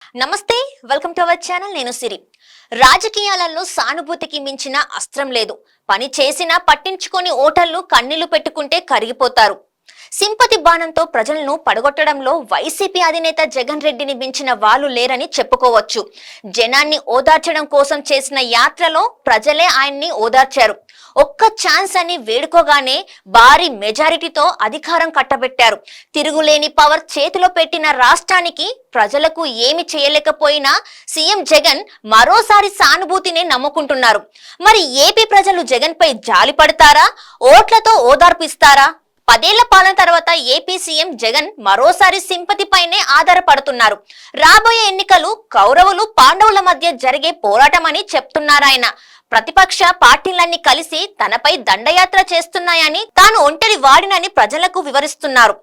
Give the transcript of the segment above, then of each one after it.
నమస్తే, welcome to our channel. నేను సిరి. రాజకీయాలలో సానుభూతికి మించిన అస్త్రం లేదు. పని చేసినా పట్టించుకొని ఓటర్లు కన్నీళ్లు పెట్టుకుంటే కరిగిపోతారు. సింపతి బాణంతో ప్రజలను పడగొట్టడంలో వైసీపీ అధినేత జగన్ రెడ్డిని మించిన వాళ్ళు లేరని చెప్పుకోవచ్చు. జనాన్ని ఓదార్చడం కోసం చేసిన యాత్రలో ప్రజలే ఆయన్ని ఓదార్చారు. ఒక్క ఛాన్స్ అని వేడుకోగానే భారీ మెజారిటీతో అధికారం కట్టబెట్టారు. తిరుగులేని పవర్ చేతిలో పెట్టిన రాష్ట్రానికి ప్రజలకు ఏమి చేయలేకపోయినా సీఎం జగన్ మరోసారి సానుభూతిని నమ్ముకుంటున్నారు. మరి ఏపీ ప్రజలు జగన్ పై జాలి పడతారా, ఓట్లతో ఓదార్పిస్తారా? 10 ఏళ్ల పాలన తర్వాత ఏపీ సీఎం జగన్ మరోసారి సింపతి పైనే ఆధారపడుతున్నారు. రాబోయే ఎన్నికలు కౌరవులు పాండవుల మధ్య జరిగే పోరాటమని చెప్తున్నారాయన. ప్రతిపక్ష పార్టీలన్నీ కలిసి తనపై దండయాత్ర చేస్తున్నాయని, తాను ఒంటరి వాడినని ప్రజలకు వివరిస్తున్నారు.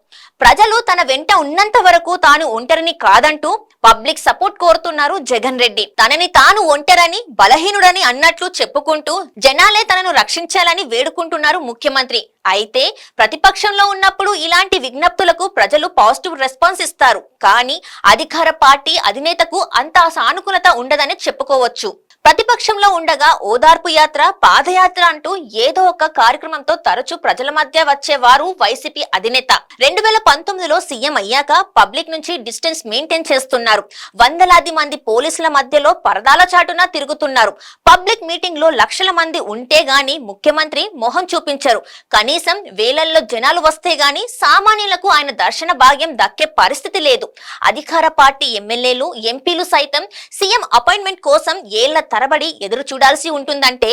ప్రజలు తన వెంట ఉన్నంత వరకు తాను ఒంటరిని కాదంటూ పబ్లిక్ సపోర్ట్ కోరుతున్నారు జగన్ రెడ్డి. తనని తాను ఒంటరని, బలహీనుడని అన్నట్లు చెప్పుకుంటూ జనాలే తనను రక్షించాలని వేడుకుంటున్నారు ముఖ్యమంత్రి. అయితే ప్రతిపక్షంలో ఉన్నప్పుడు ఇలాంటి విజ్ఞప్తులకు ప్రజలు పాజిటివ్ రెస్పాన్స్ ఇస్తారు. కానీ అధికార పార్టీ అధినేతకు అంత సానుకూలత ఉండదని చెప్పుకోవచ్చు. ప్రతిపక్షంలో ఉండగా ఓదార్పు యాత్ర, పాదయాత్ర అంటూ ఏదో ఒక కార్యక్రమంతో తరచూ ప్రజల మధ్య వచ్చేవారు వైసీపీ అధినేత. 2019లో సీఎం అయ్యాక పబ్లిక్ నుంచి డిస్టెన్స్ మెయింటైన్ చేస్తున్నారు. వందలాది మంది పోలీసుల మధ్యలో పరదాల చాటున తిరుగుతున్నారు. పబ్లిక్ మీటింగ్ లో లక్షల మంది ఉంటే గాని ముఖ్యమంత్రి మొహం చూపించరు. కనీసం వేలల్లో జనాలు వస్తే గాని సామాన్యులకు ఆయన దర్శన భాగ్యం దక్కే పరిస్థితి లేదు. అధికార పార్టీ ఎమ్మెల్యేలు, ఎంపీలు సైతం సీఎం అపాయింట్మెంట్ కోసం ఏళ్ల తరబడి ఎదురు చూడాల్సి ఉంటుందంటే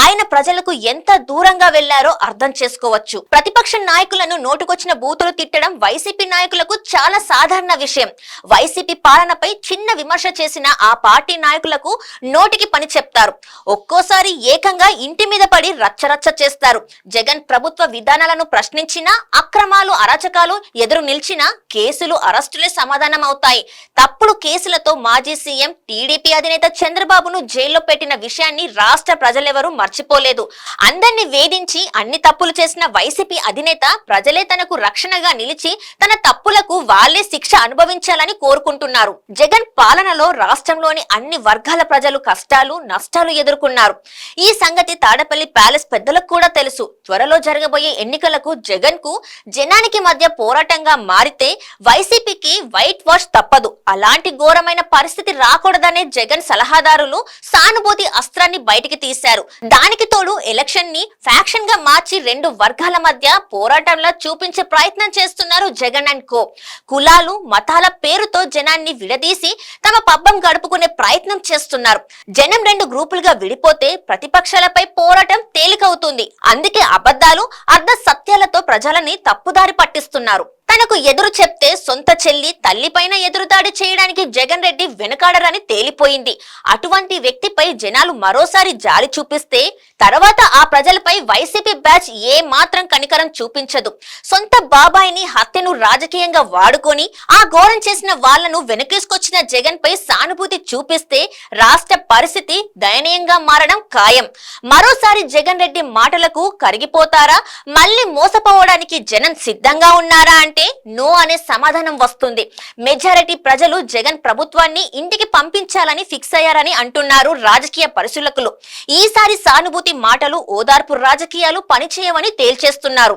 ఆయన ప్రజలకు ఎంత దూరంగా వెళ్లారో అర్థం చేసుకోవచ్చు. ప్రతిపక్ష నాయకులను నోటుకొచ్చిన బూతులు తిట్టడం వైసీపీ నాయకులకు చాలా సాధారణ విషయం. వైసీపీ పాలనపై చిన్న విమర్శ చేసిన ఆ పార్టీ నాయకులకు నోటికి పని చెప్తారు. ఒక్కోసారి ఏకంగా ఇంటి మీద పడి రచ్చరచ్చ చేస్తారు. జగన్ ప్రభుత్వ విధానాలను ప్రశ్నించినా, అక్రమాలు, అరాచకాలు ఎదురు నిలిచినా కేసులు, అరెస్టులే సమాధానం అవుతాయి. తప్పుడు కేసులతో మాజీ సీఎం, టీడీపీ అధినేత చంద్రబాబును జైల్లో పెట్టిన విషయాన్ని రాష్ట్ర ప్రజలెవరూ మర్చిపోలేదు. అందరినీ వేధించి అన్ని తప్పులు చేసిన వైసీపీ అధినేత ప్రజలే తనకు రక్షణగా నిలిచి తన తప్పులకు వాళ్లే శిక్ష అనుభవించాలని కోరుకుంటున్నారు. జగన్ పాలనలో రాష్ట్రంలోని అన్ని వర్గాల ప్రజలు కష్టాలు, నష్టాలు ఎదుర్కొన్నారు. ఈ సంగతి తాడపల్లి ప్యాలెస్ పెద్దలకు కూడా తెలుసు. త్వరలో జరగబోయే ఎన్నికలకు జగన్ కు జనానికి మధ్య పోరాటంగా మారితే వైసీపీకి వైట్ వాష్ తప్పదు. అలాంటి ఘోరమైన పరిస్థితి రాకూడదనే జగన్ సలహాదారులు సానుభూతి అస్త్రాన్ని బయటికి తీశారు. దానికి తోడు ఎలక్షన్ ని ఫ్యాక్షన్ గా మార్చి 2 వర్గాల మధ్య పోరాటంలా చూపించే ప్రయత్నం చేస్తున్నారు జగన్ అండ్ కో. కులాలు, మతాల పేరుతో జనాన్ని విడదీసి తమ పబ్బం గడుపుకునే ప్రయత్నం చేస్తున్నారు. జనం 2 గ్రూపులుగా విడిపోతే ప్రతిపక్షాలపై పోరాటం తేలికవుతుంది. అందుకే అబద్ధాలు, అర్ధ సత్యాలతో ప్రజలని తప్పుదారి పట్టిస్తున్నారు. తనకు ఎదురు చెప్తే సొంత చెల్లి, తల్లిపైన ఎదురుదాడి చేయడానికి జగన్ రెడ్డి వెనుకాడరని తేలిపోయింది. అటువంటి వ్యక్తిపై జనాలు మరోసారి జాలి చూపిస్తే తర్వాత ఆ ప్రజలపై వైసీపీ బ్యాచ్ ఏ మాత్రం కనికరం చూపించదు. సొంత బాబాయిని హత్యను రాజకీయంగా వాడుకొని ఆ ఘోరం చేసిన వాళ్లను వెనకేసుకొచ్చిన జగన్ పై సానుభూతి చూపిస్తే రాష్ట్ర పరిస్థితి దయనీయంగా మారడం ఖాయం. మరోసారి జగన్ రెడ్డి మాటలకు కరిగిపోతారా, మళ్ళీ మోసపోవడానికి జనం సిద్ధంగా ఉన్నారా అంటే నో అనే సమాధానం వస్తుంది. మెజారిటీ ప్రజలు జగన్ ప్రభుత్వాన్ని ఇంటికి పంపించాలని ఫిక్స్ అయ్యారని అంటున్నారు రాజకీయ పరిశీలకులు. ఈసారి సానుభూతి మాటలు, ఓదార్పు రాజకీయాలు పనిచేయవని తేల్చేస్తున్నారు.